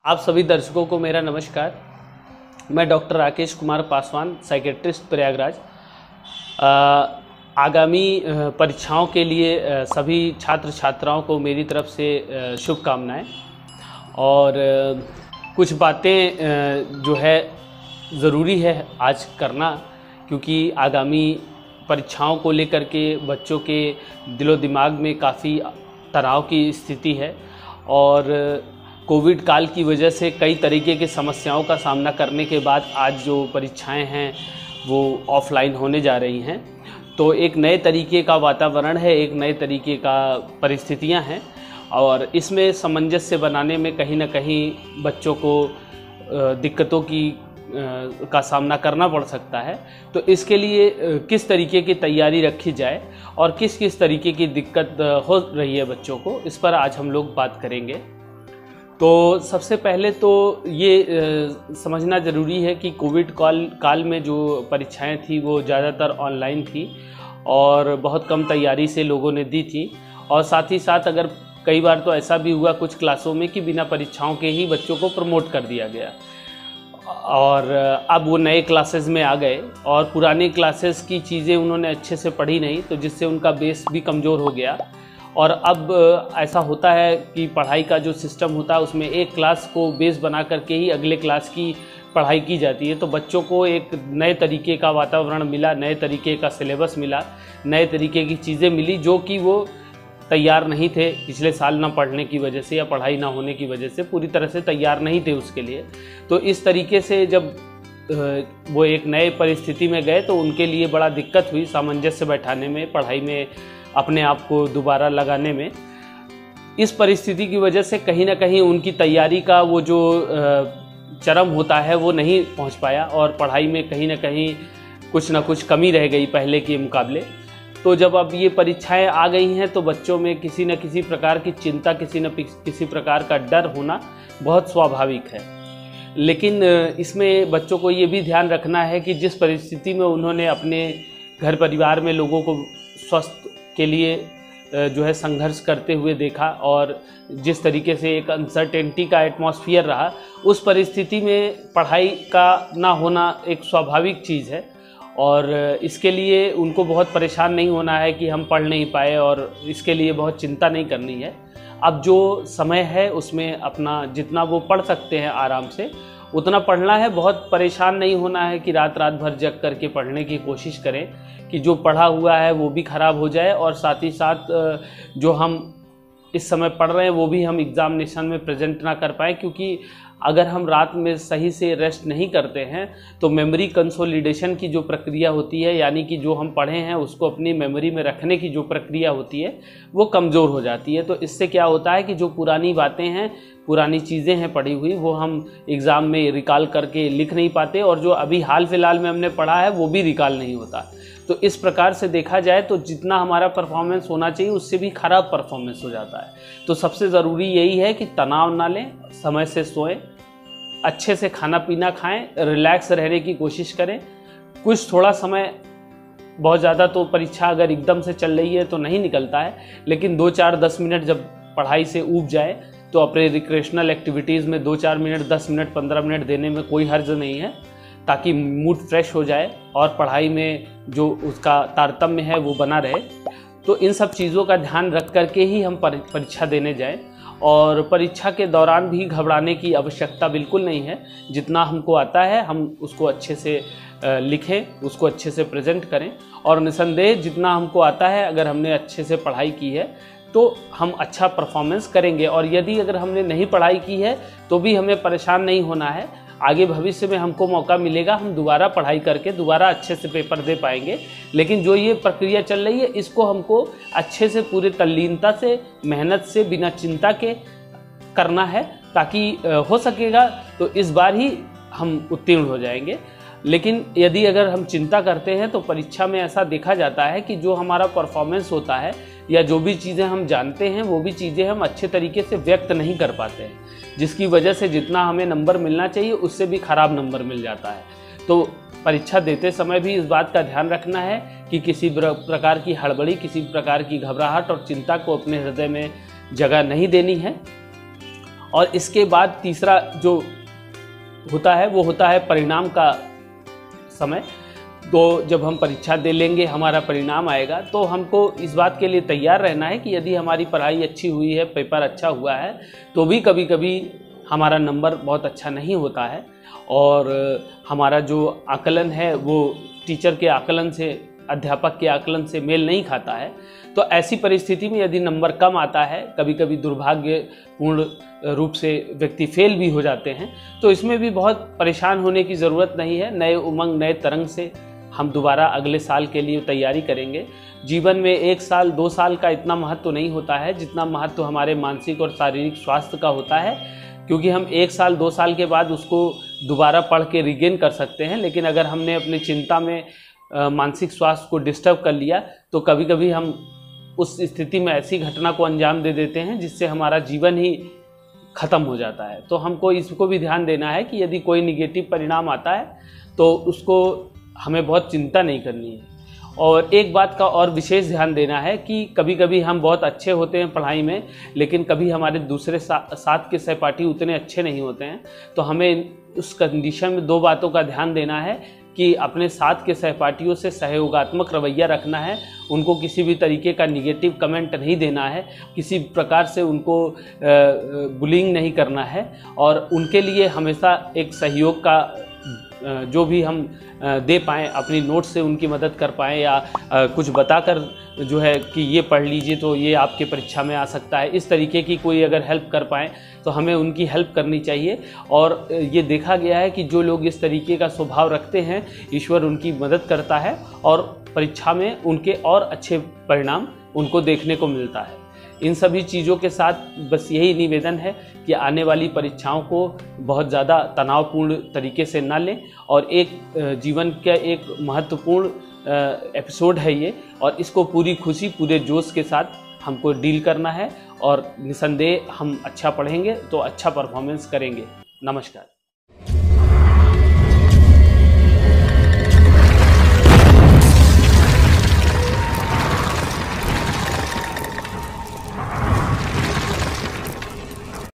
आप सभी दर्शकों को मेरा नमस्कार। मैं डॉक्टर राकेश कुमार पासवान, साइकेट्रिस्ट, प्रयागराज। आगामी परीक्षाओं के लिए सभी छात्र छात्राओं को मेरी तरफ से शुभकामनाएं। और कुछ बातें जो है ज़रूरी है आज करना, क्योंकि आगामी परीक्षाओं को लेकर के बच्चों के दिलो दिमाग में काफ़ी तनाव की स्थिति है और कोविड काल की वजह से कई तरीके की समस्याओं का सामना करने के बाद आज जो परीक्षाएं हैं वो ऑफलाइन होने जा रही हैं। तो एक नए तरीके का वातावरण है, एक नए तरीके का परिस्थितियां हैं और इसमें सामंजस्य बनाने में कहीं ना कहीं बच्चों को दिक्कतों का सामना करना पड़ सकता है। तो इसके लिए किस तरीके की तैयारी रखी जाए और किस किस तरीके की दिक्कत हो रही है बच्चों को, इस पर आज हम लोग बात करेंगे। तो सबसे पहले तो ये समझना ज़रूरी है कि कोविड काल में जो परीक्षाएं थी वो ज़्यादातर ऑनलाइन थी और बहुत कम तैयारी से लोगों ने दी थी। और साथ ही साथ अगर कई बार तो ऐसा भी हुआ कुछ क्लासों में कि बिना परीक्षाओं के ही बच्चों को प्रमोट कर दिया गया और अब वो नए क्लासेस में आ गए और पुरानी क्लासेस की चीज़ें उन्होंने अच्छे से पढ़ी नहीं, तो जिससे उनका बेस भी कमज़ोर हो गया। और अब ऐसा होता है कि पढ़ाई का जो सिस्टम होता है उसमें एक क्लास को बेस बना करके ही अगले क्लास की पढ़ाई की जाती है। तो बच्चों को एक नए तरीके का वातावरण मिला, नए तरीके का सिलेबस मिला, नए तरीके की चीज़ें मिली जो कि वो तैयार नहीं थे पिछले साल ना पढ़ने की वजह से या पढ़ाई ना होने की वजह से, पूरी तरह से तैयार नहीं थे उसके लिए। तो इस तरीके से जब वो एक नए परिस्थिति में गए तो उनके लिए बड़ा दिक्कत हुई सामंजस्य बैठाने में, पढ़ाई में अपने आप को दोबारा लगाने में। इस परिस्थिति की वजह से कहीं ना कहीं उनकी तैयारी का वो जो चरम होता है वो नहीं पहुंच पाया और पढ़ाई में कहीं ना कहीं कुछ ना कुछ कमी रह गई पहले के मुकाबले। तो जब अब ये परीक्षाएं आ गई हैं तो बच्चों में किसी न किसी प्रकार की चिंता, किसी प्रकार का डर होना बहुत स्वाभाविक है। लेकिन इसमें बच्चों को ये भी ध्यान रखना है कि जिस परिस्थिति में उन्होंने अपने घर परिवार में लोगों को स्वास्थ्य के लिए जो है संघर्ष करते हुए देखा और जिस तरीके से एक अनसर्टेनिटी का एटमॉस्फेयर रहा, उस परिस्थिति में पढ़ाई का ना होना एक स्वाभाविक चीज़ है और इसके लिए उनको बहुत परेशान नहीं होना है कि हम पढ़ नहीं पाए और इसके लिए बहुत चिंता नहीं करनी है। अब जो समय है उसमें अपना जितना वो पढ़ सकते हैं आराम से उतना पढ़ना है। बहुत परेशान नहीं होना है कि रात रात भर जग करके पढ़ने की कोशिश करें कि जो पढ़ा हुआ है वो भी ख़राब हो जाए और साथ ही साथ जो हम इस समय पढ़ रहे हैं वो भी हम एग्ज़ामिनेशन में प्रेजेंट ना कर पाएँ, क्योंकि अगर हम रात में सही से रेस्ट नहीं करते हैं तो मेमोरी कंसोलिडेशन की जो प्रक्रिया होती है, यानी कि जो हम पढ़े हैं उसको अपनी मेमोरी में रखने की जो प्रक्रिया होती है वो कमज़ोर हो जाती है। तो इससे क्या होता है कि जो पुरानी बातें हैं, पुरानी चीज़ें हैं पढ़ी हुई, वो हम एग्ज़ाम में रिकॉल करके लिख नहीं पाते और जो अभी हाल फिलहाल में हमने पढ़ा है वो भी रिकॉल नहीं होता। तो इस प्रकार से देखा जाए तो जितना हमारा परफॉर्मेंस होना चाहिए उससे भी ख़राब परफॉर्मेंस हो जाता है। तो सबसे ज़रूरी यही है कि तनाव ना लें, समय से सोएं, अच्छे से खाना पीना खाएं, रिलैक्स रहने की कोशिश करें। कुछ थोड़ा समय, बहुत ज़्यादा तो परीक्षा अगर एकदम से चल रही है तो नहीं निकलता है, लेकिन 2-4-10 मिनट जब पढ़ाई से ऊब जाए तो अपने रिक्रिएशनल एक्टिविटीज़ में 2-4 मिनट, 10 मिनट, 15 मिनट देने में कोई हर्ज नहीं है, ताकि मूड फ्रेश हो जाए और पढ़ाई में जो उसका तारतम्य है वो बना रहे। तो इन सब चीज़ों का ध्यान रख करके ही हम परीक्षा देने जाएं और परीक्षा के दौरान भी घबराने की आवश्यकता बिल्कुल नहीं है। जितना हमको आता है हम उसको अच्छे से लिखें, उसको अच्छे से प्रेजेंट करें और निसंदेह जितना हमको आता है अगर हमने अच्छे से पढ़ाई की है तो हम अच्छा परफॉर्मेंस करेंगे। और यदि अगर हमने नहीं पढ़ाई की है तो भी हमें परेशान नहीं होना है, आगे भविष्य में हमको मौका मिलेगा, हम दोबारा पढ़ाई करके दोबारा अच्छे से पेपर दे पाएंगे। लेकिन जो ये प्रक्रिया चल रही है इसको हमको अच्छे से, पूरे तल्लीनता से, मेहनत से, बिना चिंता के करना है, ताकि हो सकेगा तो इस बार ही हम उत्तीर्ण हो जाएंगे। लेकिन यदि अगर हम चिंता करते हैं तो परीक्षा में ऐसा देखा जाता है कि जो हमारा परफॉर्मेंस होता है या जो भी चीज़ें हम जानते हैं वो भी चीज़ें हम अच्छे तरीके से व्यक्त नहीं कर पाते हैं, जिसकी वजह से जितना हमें नंबर मिलना चाहिए उससे भी ख़राब नंबर मिल जाता है। तो परीक्षा देते समय भी इस बात का ध्यान रखना है कि किसी प्रकार की हड़बड़ी, किसी प्रकार की घबराहट और चिंता को अपने हृदय में जगह नहीं देनी है और इसके बाद तीसरा जो होता है वो होता है परिणाम का समय। तो जब हम परीक्षा दे लेंगे, हमारा परिणाम आएगा, तो हमको इस बात के लिए तैयार रहना है कि यदि हमारी पढ़ाई अच्छी हुई है, पेपर अच्छा हुआ है, तो भी कभी कभी हमारा नंबर बहुत अच्छा नहीं होता है और हमारा जो आकलन है वो टीचर के आकलन से, अध्यापक के आकलन से मेल नहीं खाता है। तो ऐसी परिस्थिति में यदि नंबर कम आता है, कभी कभी दुर्भाग्यपूर्ण रूप से व्यक्ति फेल भी हो जाते हैं, तो इसमें भी बहुत परेशान होने की ज़रूरत नहीं है। नए उमंग, नए तरंग से हम दोबारा अगले साल के लिए तैयारी करेंगे। जीवन में 1 साल 2 साल का इतना महत्व नहीं होता है जितना महत्व हमारे मानसिक और शारीरिक स्वास्थ्य का होता है, क्योंकि हम 1 साल 2 साल के बाद उसको दोबारा पढ़ के रिगेन कर सकते हैं। लेकिन अगर हमने अपनी चिंता में मानसिक स्वास्थ्य को डिस्टर्ब कर लिया तो कभी कभी हम उस स्थिति में ऐसी घटना को अंजाम दे देते हैं जिससे हमारा जीवन ही ख़त्म हो जाता है। तो हमको इसको भी ध्यान देना है कि यदि कोई निगेटिव परिणाम आता है तो उसको हमें बहुत चिंता नहीं करनी है। और एक बात का और विशेष ध्यान देना है कि कभी कभी हम बहुत अच्छे होते हैं पढ़ाई में, लेकिन कभी हमारे दूसरे साथ के सहपाठी उतने अच्छे नहीं होते हैं। तो हमें उस कंडीशन में 2 बातों का ध्यान देना है कि अपने साथ के सहपाठियों से सहयोगात्मक रवैया रखना है, उनको किसी भी तरीके का निगेटिव कमेंट नहीं देना है, किसी प्रकार से उनको बुलिंग नहीं करना है और उनके लिए हमेशा एक सहयोग का जो भी हम दे पाएँ, अपनी नोट से उनकी मदद कर पाएँ या कुछ बताकर जो है कि ये पढ़ लीजिए तो ये आपके परीक्षा में आ सकता है, इस तरीके की कोई अगर हेल्प कर पाएँ तो हमें उनकी हेल्प करनी चाहिए। और ये देखा गया है कि जो लोग इस तरीके का स्वभाव रखते हैं, ईश्वर उनकी मदद करता है और परीक्षा में उनके और अच्छे परिणाम उनको देखने को मिलता है। इन सभी चीज़ों के साथ बस यही निवेदन है कि आने वाली परीक्षाओं को बहुत ज़्यादा तनावपूर्ण तरीके से ना लें और एक जीवन का एक महत्वपूर्ण एपिसोड है ये, और इसको पूरी खुशी, पूरे जोश के साथ हमको डील करना है और निसंदेह हम अच्छा पढ़ेंगे तो अच्छा परफॉर्मेंस करेंगे। नमस्कार।